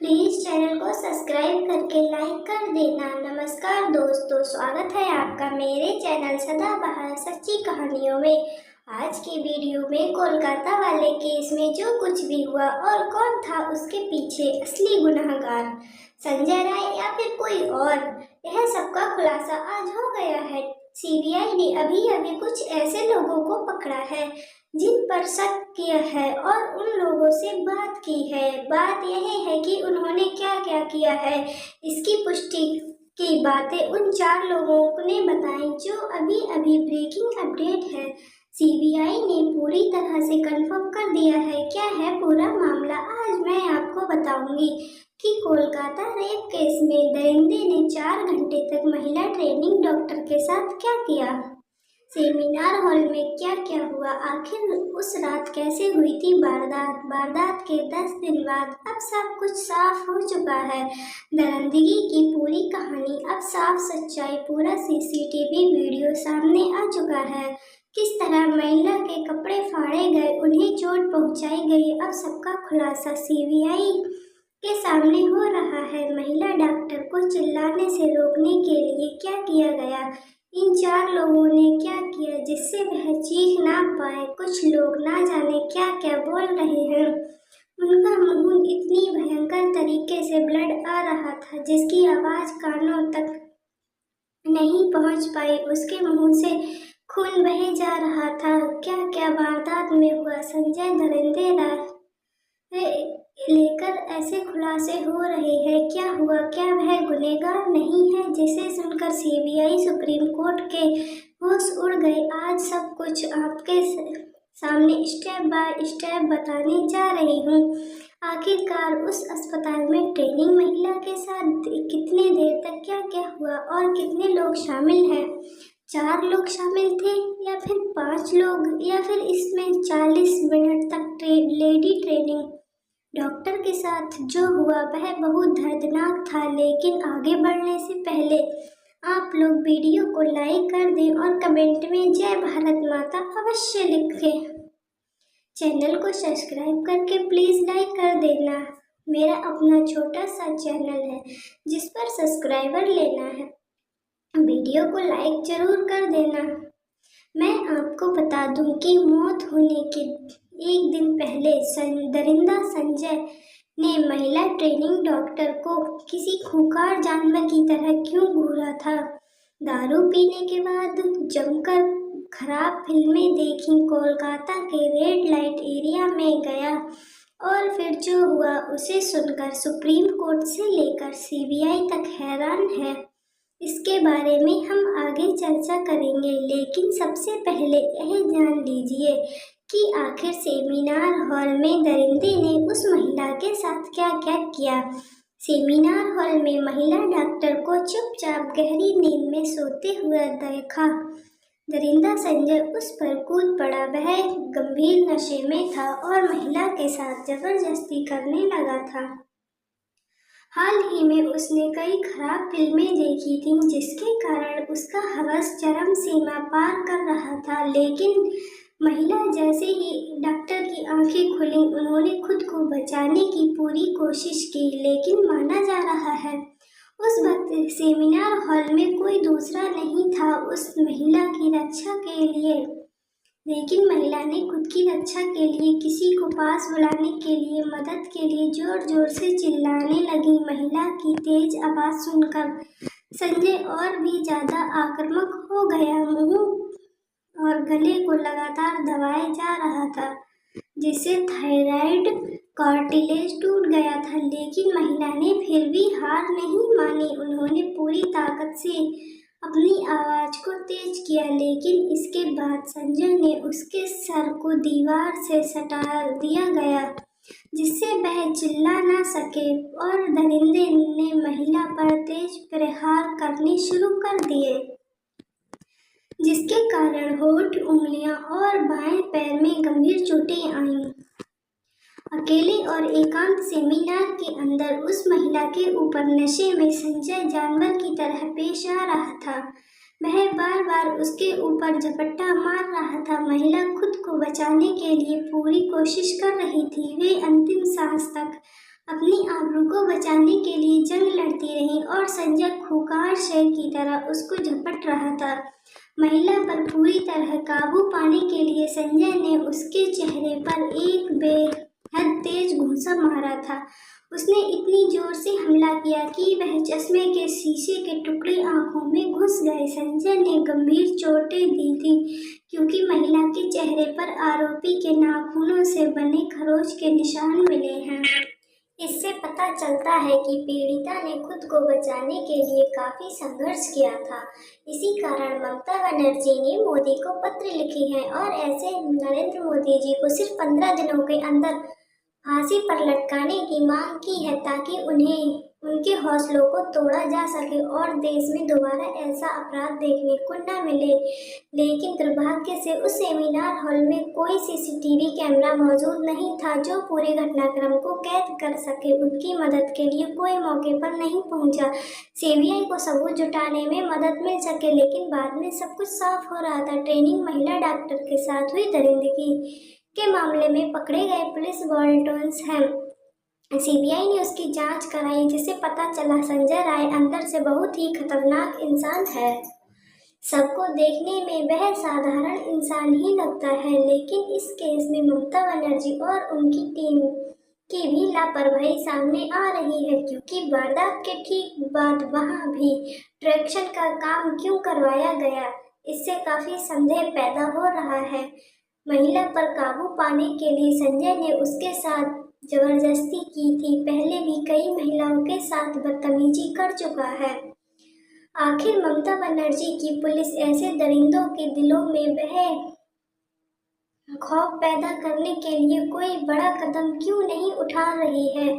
Please channel को subscribe करके like कर देना। नमस्कार दोस्तों, स्वागत है आपका मेरे चैनल सदाबहार सच्ची कहानियों में। आज की वीडियो में कोलकाता वाले केस में जो कुछ भी हुआ और कौन था उसके पीछे असली गुनहगार, संजय राय या फिर कोई और, यह सबका खुलासा आज हो गया है। सीबीआई ने अभी अभी कुछ ऐसे लोगों को पकड़ा है जिन पर शक किया है और उन लोगों से बात की है। बात यह है कि उन्होंने क्या क्या किया है, इसकी पुष्टि की बातें उन 4 लोगों ने बताई जो अभी अभी ब्रेकिंग अपडेट है। सीबीआई ने पूरी तरह से कंफर्म कर दिया है। क्या है पूरा मामला, आज मैं आपको बताऊंगी कि कोलकाता रेप केस में दरिंदे ने 4 घंटे तक महिला ट्रेनिंग डॉक्टर के साथ क्या किया, सेमिनार हॉल में क्या क्या हुआ, आखिर उस रात कैसे हुई थी वारदात के 10 दिन बाद अब सब कुछ साफ हो चुका है। दरिंदगी की पूरी कहानी, अब साफ सच्चाई, पूरा सीसीटीवी वीडियो सामने आ चुका है। किस तरह महिला के कपड़े फाड़े गए, उन्हें चोट पहुंचाई गई, अब सबका खुलासा सीबीआई के सामने हो रहा है। महिला डॉक्टर को चिल्लाने से रोकने के लिए क्या किया गया, इन 4 लोगों ने क्या किया जिससे वह चीख ना पाए। कुछ लोग ना जाने क्या क्या बोल रहे हैं, उनका मुंह इतनी भयंकर तरीके से ब्लड आ रहा था जिसकी आवाज कानों तक नहीं पहुंच पाई, उसके मुंह से खून बहे जा रहा था। क्या क्या वारदात में हुआ, संजय दरिंदे लेकर ऐसे खुलासे हो रहे हैं। क्या हुआ, क्या वह गुनहगार नहीं है, जिसे सुनकर सीबीआई सुप्रीम कोर्ट के होश उड़ गए। आज सब कुछ आपके सामने स्टेप बाय स्टेप बताने जा रही हूँ। आखिरकार उस अस्पताल में ट्रेनिंग महिला के साथ कितने देर तक क्या क्या हुआ और कितने लोग शामिल हैं। 4 लोग शामिल थे या फिर 5 लोग, या फिर इसमें 40 मिनट तक लेडी ट्रेनिंग डॉक्टर के साथ जो हुआ वह बहुत दर्दनाक था। लेकिन आगे बढ़ने से पहले आप लोग वीडियो को लाइक कर दें और कमेंट में जय भारत माता अवश्य लिखें। चैनल को सब्सक्राइब करके प्लीज़ लाइक कर देना। मेरा अपना छोटा सा चैनल है जिस पर सब्सक्राइबर लेना है, वीडियो को लाइक जरूर कर देना। मैं आपको बता दूं कि मौत होने के एक दिन पहले दरिंदा संजय ने महिला ट्रेनिंग डॉक्टर को किसी खूंखार जानवर की तरह क्यों घूरा था। दारू पीने के बाद जमकर खराब फिल्में देखी, कोलकाता के रेड लाइट एरिया में गया और फिर जो हुआ उसे सुनकर सुप्रीम कोर्ट से लेकर सीबीआई तक हैरान है। इसके बारे में हम आगे चर्चा करेंगे, लेकिन सबसे पहले यह जान लीजिए कि आखिर सेमिनार हॉल में दरिंदे ने उस महिला के साथ क्या क्या किया। सेमिनार हॉल में महिला डॉक्टर को चुपचाप गहरी नींद में सोते हुए देखा। दरिंदा संजय उस पर कूद पड़ा। वह गंभीर नशे में था और महिला के साथ जबरदस्ती करने लगा था। हाल ही में उसने कई खराब फिल्में देखी थीं जिसके कारण उसका हवस चरम सीमा पार कर रहा था। लेकिन महिला जैसे ही डॉक्टर की आंखें खुली, उन्होंने खुद को बचाने की पूरी कोशिश की, लेकिन माना जा रहा है उस वक्त सेमिनार हॉल में कोई दूसरा नहीं था उस महिला की रक्षा के लिए। लेकिन महिला ने खुद की रक्षा के लिए किसी को पास बुलाने के लिए, मदद के लिए जोर जोर से चिल्लाने लगी। महिला की तेज आवाज सुनकर संजय और भी ज्यादा आक्रामक हो गया। मुंह और गले को लगातार दबाया जा रहा था जिससे थायराइड कार्टिलेज टूट गया था। लेकिन महिला ने फिर भी हार नहीं मानी। उन्होंने पूरी ताकत से अपनी आवाज को तेज किया, लेकिन इसके बाद संजय ने उसके सर को दीवार से सटा दिया गया जिससे वह चिल्ला ना सके, और दरिंदे ने महिला पर तेज प्रहार करने शुरू कर दिए जिसके कारण होठ, उंगलियां और बाएं पैर में गंभीर चोटें आईं। अकेले और एकांत सेमिनार के अंदर उस महिला के ऊपर नशे में संजय जानवर की तरह पेश आ रहा था। वह बार बार उसके ऊपर झपट्टा मार रहा था। महिला खुद को बचाने के लिए पूरी कोशिश कर रही थी। वे अंतिम सांस तक अपनी आबरू को बचाने के लिए जंग लड़ती रही और संजय खूंखार शेर की तरह उसको झपट रहा था। महिला पर पूरी तरह काबू पाने के लिए संजय ने उसके चेहरे पर एक बेहद तेज घूंसा मारा था। उसने इतनी जोर से हमला किया कि वह चश्मे के शीशे के टुकड़े आंखों में घुस गए। संजय ने गंभीर चोटें दी थी क्योंकि महिला के चेहरे पर आरोपी के नाखूनों से बने खरोच के निशान मिले हैं। इससे पता चलता है कि पीड़िता ने खुद को बचाने के लिए काफी संघर्ष किया था। इसी कारण ममता बनर्जी ने मोदी को पत्र लिखे हैं और ऐसे नरेंद्र मोदी जी को सिर्फ 15 दिनों के अंदर फांसी पर लटकाने की मांग की है ताकि उन्हें उनके हौसलों को तोड़ा जा सके और देश में दोबारा ऐसा अपराध देखने को न मिले। लेकिन दुर्भाग्य से उस सेमिनार हॉल में कोई सीसीटीवी कैमरा मौजूद नहीं था जो पूरे घटनाक्रम को कैद कर सके। उनकी मदद के लिए कोई मौके पर नहीं पहुंचा। सीबीआई को सबूत जुटाने में मदद मिल सके, लेकिन बाद में सब कुछ साफ हो रहा था। ट्रेनिंग महिला डॉक्टर के साथ हुई दरिंदगी के मामले में पकड़े गए पुलिस वॉल्टर्स हैं। सीबीआई ने उसकी जांच कराई जिसे पता चला संजय राय अंदर से बहुत ही खतरनाक इंसान है। सबको देखने में वह साधारण इंसान ही लगता है, लेकिन इस केस में ममता बनर्जी और उनकी टीम की भी लापरवाही सामने आ रही है क्योंकि वारदात के ठीक बाद वहां भी ट्रैक्शन का काम क्यों करवाया गया, इससे काफी संदेह पैदा हो रहा है। महिला पर काबू पाने के लिए संजय ने उसके साथ जबरदस्ती की थी। पहले भी कई महिलाओं के साथ बदतमीजी कर चुका है। आखिर ममता बनर्जी की पुलिस ऐसे दरिंदों के दिलों में वह खौफ पैदा करने के लिए कोई बड़ा कदम क्यों नहीं उठा रही है।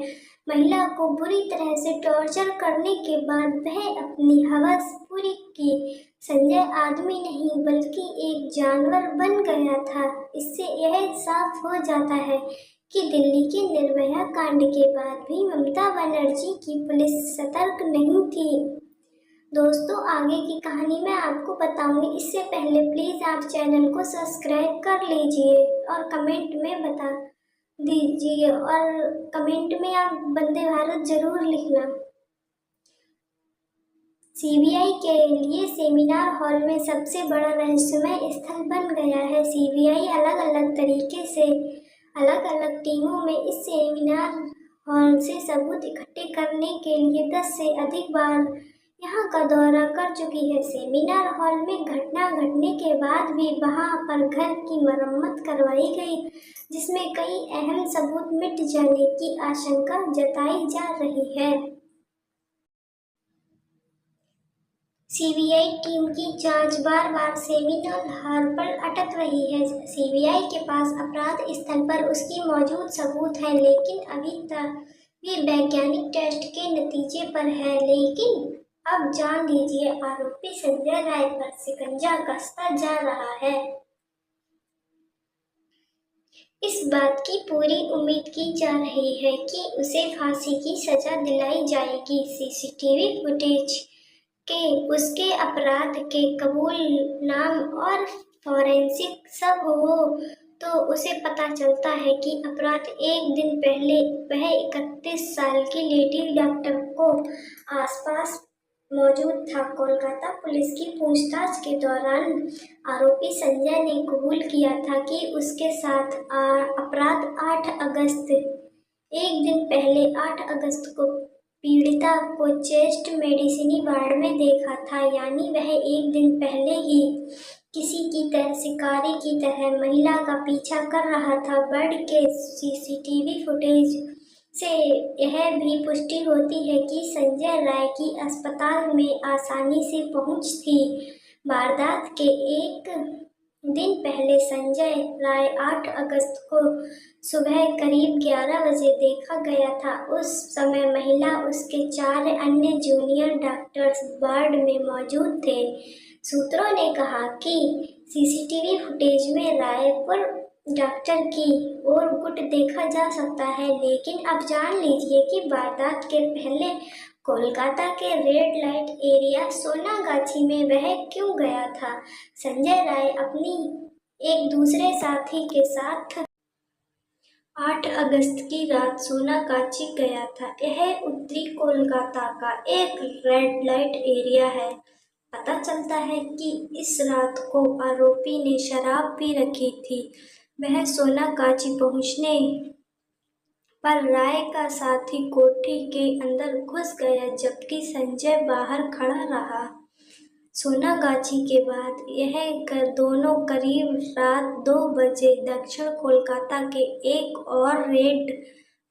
महिला को बुरी तरह से टॉर्चर करने के बाद वह अपनी हवस पूरी की। संजय आदमी नहीं बल्कि एक जानवर बन गया था। इससे यह साफ हो जाता है कि दिल्ली के निर्भया कांड के बाद भी ममता बनर्जी की पुलिस सतर्क नहीं थी। दोस्तों, आगे की कहानी मैं आपको बताऊंगी। इससे पहले प्लीज़ आप चैनल को सब्सक्राइब कर लीजिए और कमेंट में बता दीजिए और कमेंट में आप वंदे भारत जरूर लिखना। सीबीआई के लिए सेमिनार हॉल में सबसे बड़ा रहस्यमय स्थल बन गया है। सीबीआई अलग अलग तरीके से अलग अलग टीमों में इस सेमिनार हॉल से सबूत इकट्ठे करने के लिए 10 से अधिक बार यहाँ का दौरा कर चुकी है। सेमिनार हॉल में घटना घटने के बाद भी वहाँ पर घर की मरम्मत करवाई गई, जिसमें कई अहम सबूत मिट जाने की आशंका जताई जा रही है। सीबीआई टीम की जांच बार बार सेमिनार हॉल पर अटक रही है। सीबीआई के पास अपराध स्थल पर उसकी मौजूद सबूत है, लेकिन अभी तक भी वैज्ञानिक टेस्ट के नतीजे पर है। लेकिन अब जान लीजिए, आरोपी संजय राय पर शिकंजा कसता जा रहा है। इस बात की पूरी उम्मीद की जा रही है कि उसे फांसी की सजा दिलाई जाएगी। सीसीटीवी फुटेज के उसके अपराध के कबूलनाम और फॉरेंसिक सब हो तो उसे पता चलता है कि अपराध एक दिन पहले वह 31 साल की लेडी डॉक्टर को आसपास मौजूद था। कोलकाता पुलिस की पूछताछ के दौरान आरोपी संजय ने कबूल किया था कि उसके साथ अपराध 8 अगस्त एक दिन पहले 8 अगस्त को पीड़िता को चेस्ट मेडिसिन वार्ड में देखा था। यानी वह एक दिन पहले ही किसी की तरह शिकारी की तरह महिला का पीछा कर रहा था। बर्ड के सीसीटीवी फुटेज से यह भी पुष्टि होती है कि संजय राय की अस्पताल में आसानी से पहुंच थी। वारदात के एक दिन पहले संजय राय 8 अगस्त को सुबह करीब 11 बजे देखा गया था। उस समय महिला उसके 4 अन्य जूनियर डॉक्टर्स वार्ड में मौजूद थे। सूत्रों ने कहा कि सीसीटीवी फुटेज में रायपुर डॉक्टर की ओर गुट देखा जा सकता है। लेकिन अब जान लीजिए कि वारदात के पहले कोलकाता के रेड लाइट एरिया सोनागाछी में वह क्यों गया था। संजय राय अपनी एक दूसरे साथी के साथ 8 अगस्त की रात सोनागाची गया था। यह उत्तरी कोलकाता का एक रेड लाइट एरिया है। पता चलता है कि इस रात को आरोपी ने शराब पी रखी थी। वह सोनागाची पहुंचने पर राय का साथी कोठी के अंदर घुस गया जबकि संजय बाहर खड़ा रहा। सोनागाची के बाद दोनों करीब रात 2 बजे दक्षिण कोलकाता के एक और रेड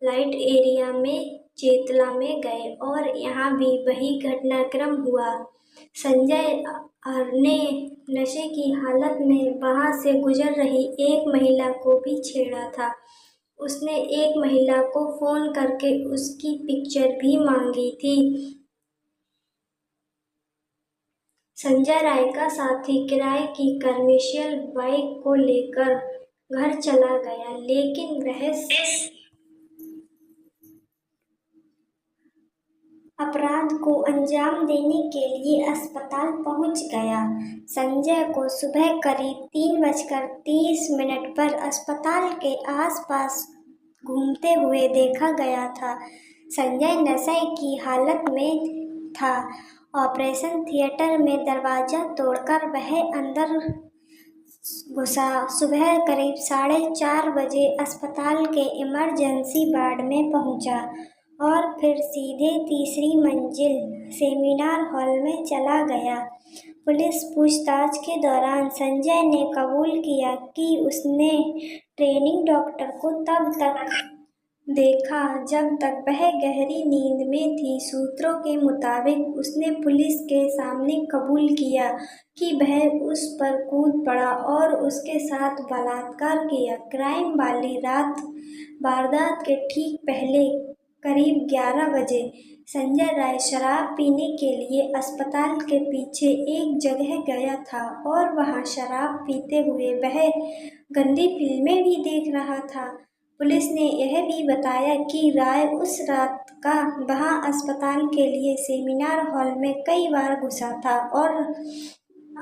लाइट एरिया में चेतला में गए और यहाँ भी वही घटनाक्रम हुआ। संजय ने नशे की हालत में वहां से गुजर रही एक महिला को भी छेड़ा था। उसने एक महिला को फोन करके उसकी पिक्चर भी मांगी थी। संजय राय का साथी किराए की कमर्शियल बाइक को लेकर घर चला गया, लेकिन वह अपराध को अंजाम देने के लिए अस्पताल पहुंच गया। संजय को सुबह करीब 3:30 पर अस्पताल के आसपास घूमते हुए देखा गया था। संजय नशे की हालत में था। ऑपरेशन थिएटर में दरवाजा तोड़कर वह अंदर घुसा। सुबह करीब 4:30 बजे अस्पताल के इमरजेंसी वार्ड में पहुंचा और फिर सीधे तीसरी मंजिल सेमिनार हॉल में चला गया। पुलिस पूछताछ के दौरान संजय ने कबूल किया कि उसने ट्रेनिंग डॉक्टर को तब तक देखा जब तक वह गहरी नींद में थी। सूत्रों के मुताबिक उसने पुलिस के सामने कबूल किया कि वह उस पर कूद पड़ा और उसके साथ बलात्कार किया। क्राइम वाली रात वारदात के ठीक पहले करीब 11 बजे संजय राय शराब पीने के लिए अस्पताल के पीछे एक जगह गया था और वहां शराब पीते हुए वह गंदी फिल्में भी देख रहा था। पुलिस ने यह भी बताया कि राय उस रात का वहां अस्पताल के लिए सेमिनार हॉल में कई बार घुसा था और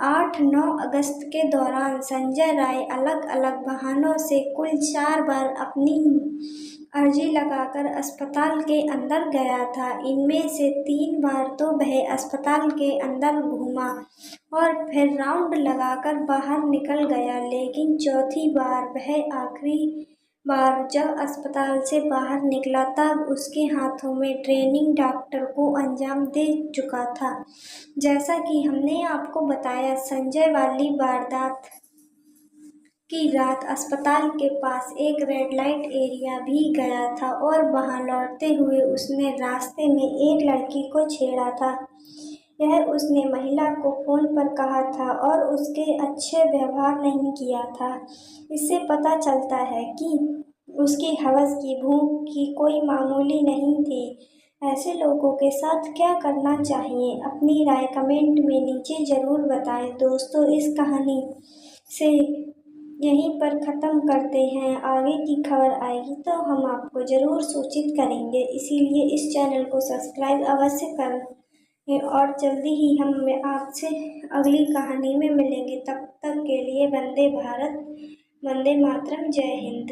8-9 अगस्त के दौरान संजय राय अलग अलग बहानों से कुल 4 बार अपनी अर्जी लगाकर अस्पताल के अंदर गया था। इनमें से 3 बार तो वह अस्पताल के अंदर घूमा और फिर राउंड लगाकर बाहर निकल गया, लेकिन चौथी बार वह आखिरी बार जब अस्पताल से बाहर निकला तब उसके हाथों में ट्रेनिंग डॉक्टर को अंजाम दे चुका था। जैसा कि हमने आपको बताया, संजय वाली वारदात की रात अस्पताल के पास एक रेड लाइट एरिया भी गया था और वहां लौटते हुए उसने रास्ते में एक लड़की को छेड़ा था। यह उसने महिला को फोन पर कहा था और उसके अच्छे व्यवहार नहीं किया था। इससे पता चलता है कि उसकी हवस की भूख की कोई मामूली नहीं थी। ऐसे लोगों के साथ क्या करना चाहिए? अपनी राय कमेंट में नीचे जरूर बताएं। दोस्तों, इस कहानी से यहीं पर ख़त्म करते हैं। आगे की खबर आएगी तो हम आपको ज़रूर सूचित करेंगे, इसीलिए इस चैनल को सब्सक्राइब अवश्य करें और जल्दी ही हम आपसे अगली कहानी में मिलेंगे। तब तक के लिए वंदे भारत, वंदे मातरम, जय हिंद।